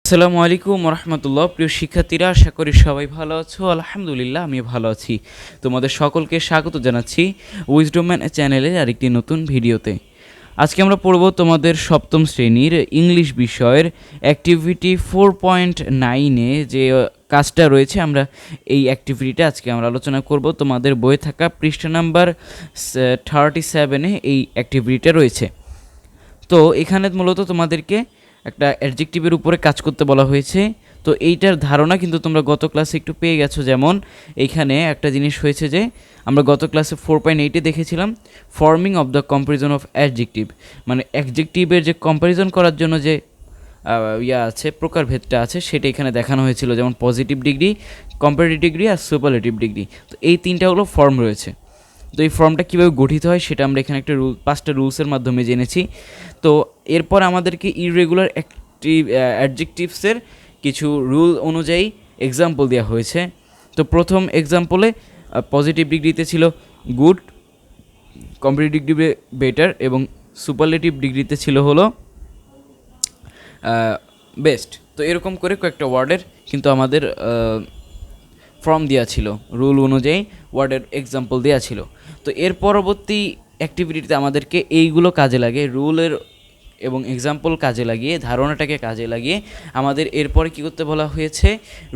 আসসালামু আলাইকুম রহমতুল্লাহ। প্রিয় শিক্ষার্থীরা, আশা করি সবাই ভালো আছো। আলহামদুলিল্লাহ, আমি ভালো আছি। তোমাদের সকলকে স্বাগত জানাচ্ছি উইজডম ম্যান চ্যানেলের আরেকটি নতুন ভিডিওতে। আজকে আমরা পড়ব তোমাদের সপ্তম শ্রেণীর ইংলিশ বিষয়ের অ্যাক্টিভিটি 4.9-এ যে কাজটা রয়েছে, আমরা এই অ্যাক্টিভিটিটা আজকে আমরা আলোচনা করব। তোমাদের বইয়ে থাকা পৃষ্ঠা নাম্বার 37-এ এই অ্যাক্টিভিটিটা রয়েছে। তো এখানে মূলত তোমাদেরকে একটা অ্যাডজেক্টিভের উপরে কাজ করতে বলা হয়েছে। তো এইটার ধারণা কিন্তু তোমরা গত ক্লাসে একটু পেয়ে গেছো। যেমন এইখানে একটা জিনিস হয়েছে যে আমরা গত ক্লাসে 4.8-এ দেখেছিলাম forming of the comparison of adjective, মানে অ্যাডজেক্টিভের যে কম্পারিজন করার জন্য যে আছে, প্রকারভেদটা আছে, সেটা এখানে দেখানো হয়েছিল। যেমন পজিটিভ ডিগ্রি, কম্পারেটিভ ডিগ্রি আর সুপারলেটিভ ডিগ্রি। তো এই তিনটা হলো ফর্ম রয়েছে। তো এই ফর্মটা কীভাবে গঠিত হয় সেটা আমরা এখানে একটা 5টা রুলসের মাধ্যমে জেনেছি। তো এরপর আমাদেরকে ইররেগুলার অ্যাডজেক্টিভসের কিছু রুল অনুযায়ী এক্সাম্পল দেওয়া হয়েছে। তো প্রথম এক্সাম্পলে পজিটিভ ডিগ্রিতে ছিল গুড, কম্পারেটিভ ডিগ্রিতে বেটার এবং সুপারলেটিভ ডিগ্রিতে ছিল হলো বেস্ট। তো এরকম করে কয়েকটা ওয়ার্ডের কিন্তু আমাদের ফর্ম দেওয়া ছিল, রুল অনুযায়ী ওয়ার্ডের এক্সাম্পল দেওয়া ছিল। তো এর পরবর্তী অ্যাক্টিভিটিতে আমাদেরকে এইগুলো কাজে লাগে, রুলের এবং এক্সাম্পল কাজে লাগিয়ে, ধারণাটাকে কাজে লাগিয়ে আমাদের এরপরে কী করতে বলা হয়েছে,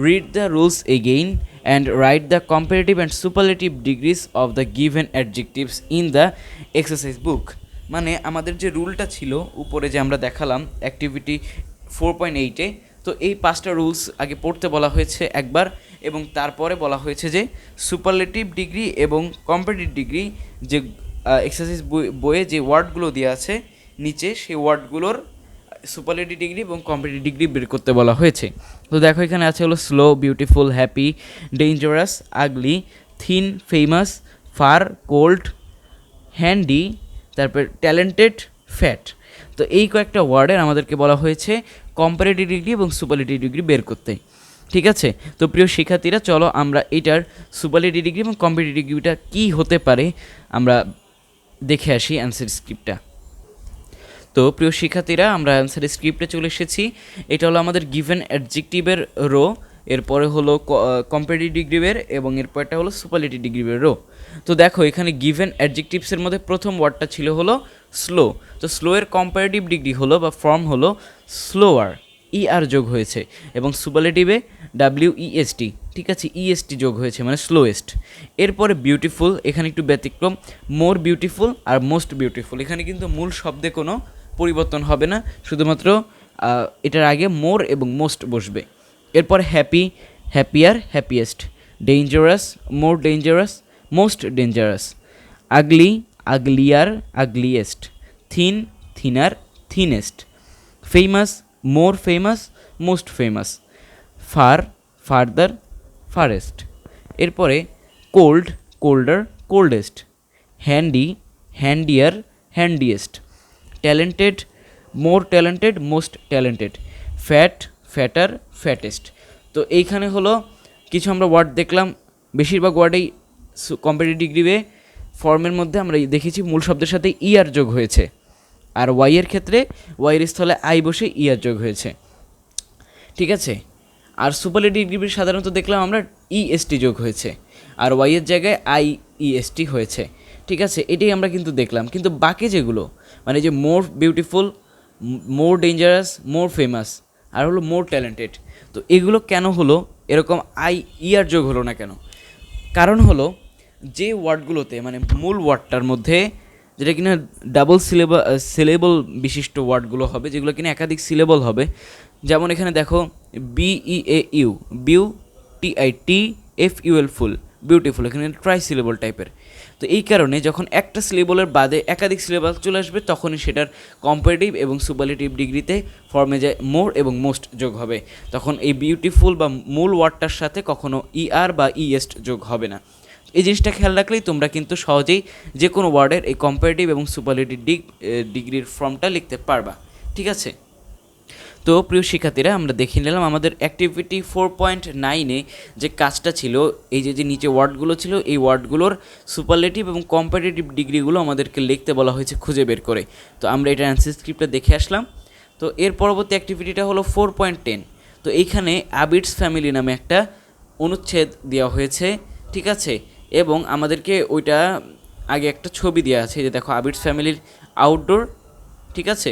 read the rules again and write the comparative and superlative degrees of the given adjectives in the exercise বুক। মানে আমাদের যে রুলটা ছিল উপরে যে আমরা দেখালাম অ্যাক্টিভিটি 4.8-এ, তো এই 5টা রুলস আগে পড়তে বলা হয়েছে একবার, এবং তারপরে বলা হয়েছে যে সুপারলেটিভ ডিগ্রি এবং কম্পারেটিভ ডিগ্রি যে এক্সারসাইজ বইয়ে যে ওয়ার্ডগুলো দেওয়া আছে নিচে, সেই ওয়ার্ডগুলোর সুপারলেটিভ ডিগ্রি এবং কম্পারেটিভ ডিগ্রি বের করতে বলা হয়েছে। তো দেখো এখানে আছে হলো slow, beautiful, happy, dangerous, ugly, thin, famous, far, cold, handy, তারপর ট্যালেন্টেড, ফ্যাট। তো এই কয়েকটা ওয়ার্ডের আমাদেরকে বলা হয়েছে কম্পারেটিভ ডিগ্রি এবং সুপারলেটিভ ডিগ্রি বের করতে। ঠিক আছে, তো প্রিয় শিক্ষার্থীরা, চলো আমরা এটার সুপারলেটিভ ডিগ্রি এবং কম্পারেটিভ ডিগ্রিটা কী হতে পারে আমরা দেখে আসি অ্যান্সার স্ক্রিপ্টটা। তো প্রিয় শিক্ষার্থীরা, আমরা অ্যান্সার স্ক্রিপ্টে চলে এসেছি। এটা হলো আমাদের গিভেন অ্যাডজেক্টিভের রো, এরপরে হলো কম্পারেটিভ ডিগ্রির এবং এরপরটা হলো সুপারলেটিভ ডিগ্রির রো। তো দেখো এখানে গিভেন অ্যাডজেক্টিভসের মধ্যে প্রথম ওয়ার্ডটা ছিল হলো স্লো। তো স্লোয়ের কম্পারেটিভ ডিগ্রি হলো বা ফর্ম হলো স্লোয়ার, আর যোগ হয়েছে, এবং সুপারলেটিভে WEST, ঠিক আছে, EST যোগ হয়েছে, মানে স্লোয়েস্ট। এরপরে বিউটিফুল, এখানে একটু ব্যতিক্রম, মোর বিউটিফুল আর মোস্ট বিউটিফুল। এখানে কিন্তু মূল শব্দে কোনো পরিবর্তন হবে না, শুধুমাত্র এটার আগে মোর এবং মোস্ট বসবে। এরপর happy, happier, happiest, dangerous, more dangerous, most dangerous, ugly, uglier, ugliest, thin, thinner, thinnest, famous, more famous, most famous, far, farther, farthest. এরপরে cold, colder, coldest, handy, handier, handiest, talented, more talented, most talented, fat, fatter, fattest. তো এইখানে হলো কিছু আমরা word দেখলাম, বেশিরভাগ ওয়ার্ডেই comparative ডিগ্রিতে ফর্মের মধ্যে আমরা দেখেছি মূল শব্দের সাথে আর যোগ হয়েছে, আর ওয়াইয়ের ক্ষেত্রে ওয়াইয়ের স্থলে আই বসে আর যোগ হয়েছে। ঠিক আছে, আর সুপারলেটিভ ডিগ্রি সাধারণত দেখলাম আমরা EST যোগ হয়েছে, আর ওয়াইয়ের জায়গায় IEST হয়েছে। ঠিক আছে, এটাই আমরা কিন্তু দেখলাম। কিন্তু বাকি যেগুলো, মানে যে more beautiful, more dangerous, more famous, আর হলো মোর ট্যালেন্টেড, তো এগুলো কেন হলো এরকম আর যোগ হলো না কেন? কারণ হলো যে ওয়ার্ডগুলোতে, মানে মূল ওয়ার্ডটার মধ্যে যেটা কিনা ডাবল সিলেবল বিশিষ্ট ওয়ার্ডগুলো হবে, যেগুলো কিনা একাধিক সিলেবল হবে, যেমন এখানে দেখো BEAU, BEAUTIFUL, ফুল, বিউটিফুল, এখানে ট্রাই সিলেবল টাইপের। তো এই কারণে যখন একটা সিলেবলের বাদে একাধিক সিলেবল চলে আসবে, তখনই সেটার কম্পারেটিভ এবং সুপারলেটিভ ডিগ্রিতে ফর্মে যায় মোর এবং মোস্ট যোগ হবে। তখন এই বিউটিফুল বা মূল ওয়ার্ডটার সাথে কখনো ER বা EST যোগ হবে না। এই জিনিসটা খেয়াল রাখলেই তোমরা কিন্তু সহজেই যে কোনো ওয়ার্ডের এই কম্পারেটিভ এবং সুপারলেটিভ ডিগ্রির ফর্মটা লিখতে পারবা। ঠিক আছে, তো প্রিয় শিক্ষার্থীরা, আমরা দেখে নিলাম আমাদের অ্যাক্টিভিটি 4.9-এ যে কাজটা ছিল, এই যে নিচে ওয়ার্ডগুলো ছিল, এই ওয়ার্ডগুলোর সুপারলেটিভ এবং কম্পারেটিভ ডিগ্রিগুলো আমাদেরকে লিখতে বলা হয়েছে খুঁজে বের করে। তো আমরা এটা অ্যান্সার স্ক্রিপ্টটা দেখে আসলাম। তো এর পরবর্তী অ্যাক্টিভিটিটা হলো 4.10। তো এইখানে আবিডস ফ্যামিলি নামে একটা অনুচ্ছেদ দেওয়া হয়েছে, ঠিক আছে, এবং আমাদেরকে ওইটা আগে একটা ছবি দেওয়া আছে, যে দেখো আবিডস ফ্যামিলির আউটডোর, ঠিক আছে,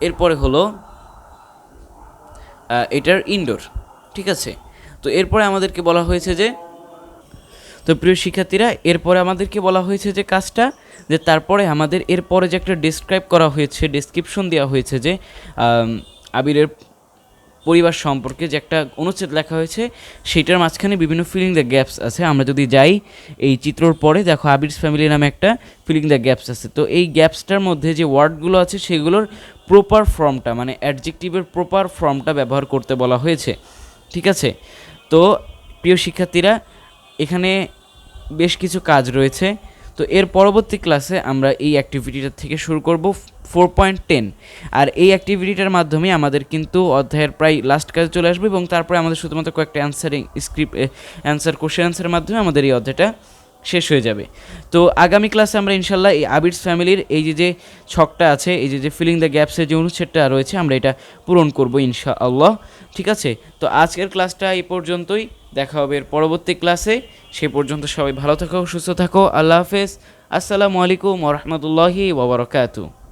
এরপরে হলো এটার ইনডোর, ঠিক আছে। তো এরপরে আমাদেরকে বলা হয়েছে যে, তো প্রিয় শিক্ষার্থীরা এরপরে আমাদেরকে বলা হয়েছে যে কাজটা, যে তারপরে আমাদের এরপরে যে একটা ডেসক্রাইব করা হয়েছে, ডেসক্রিপশন দেওয়া হয়েছে যে আবিরের পরিবার সম্পর্কে যে একটা অনুচ্ছেদ লেখা হয়েছে, সেইটার মাঝখানে বিভিন্ন ফিলিং দ্য গ্যাপস আছে। আমরা যদি যাই এই চিত্রর পরে, দেখো আবিরস ফ্যামিলি নামে একটা ফিলিং দ্য গ্যাপস আছে। তো এই গ্যাপসটার মধ্যে যে ওয়ার্ডগুলো আছে সেগুলোর প্রপার ফর্মটা, মানে অ্যাডজেক্টিভের প্রপার ফর্মটা ব্যবহার করতে বলা হয়েছে, ঠিক আছে। তো প্রিয় শিক্ষার্থীরা এখানে বেশ কিছু কাজ রয়েছে। তো এর পরবর্তী ক্লাসে আমরা এই অ্যাক্টিভিটিটা থেকে শুরু করব 4.10, আর এই অ্যাক্টিভিটিটার মাধ্যমে আমাদের কিন্তু অধ্যায়ের প্রায় লাস্ট কাজে চলে আসবে, এবং তারপরে আমাদের শুধুমাত্র কয়েকটা অ্যান্সারিং স্ক্রিপ্ট কোশ্চেন অ্যান্সারের মাধ্যমে আমাদের এই অধ্যায়টা শেষ হয়ে যাবে। তো আগামী ক্লাসে আমরা ইনশাল্লাহ এই আবিডস ফ্যামিলির এই যে ছকটা আছে, এই যে ফিলিং দ্য গ্যাপসের যে অনুচ্ছেদটা রয়েছে, আমরা এটা পূরণ করব ইনশাআল্লাহ, ঠিক আছে। তো আজকের ক্লাসটা এই পর্যন্তই, দেখা হবে এর পরবর্তী ক্লাসে। সে পর্যন্ত সবাই ভালো থাকো, সুস্থ থাকো, আল্লাহ হাফেজ, আসসালামু আলাইকুম ওয়া রাহমাতুল্লাহি ওয়া বারাকাতুহু।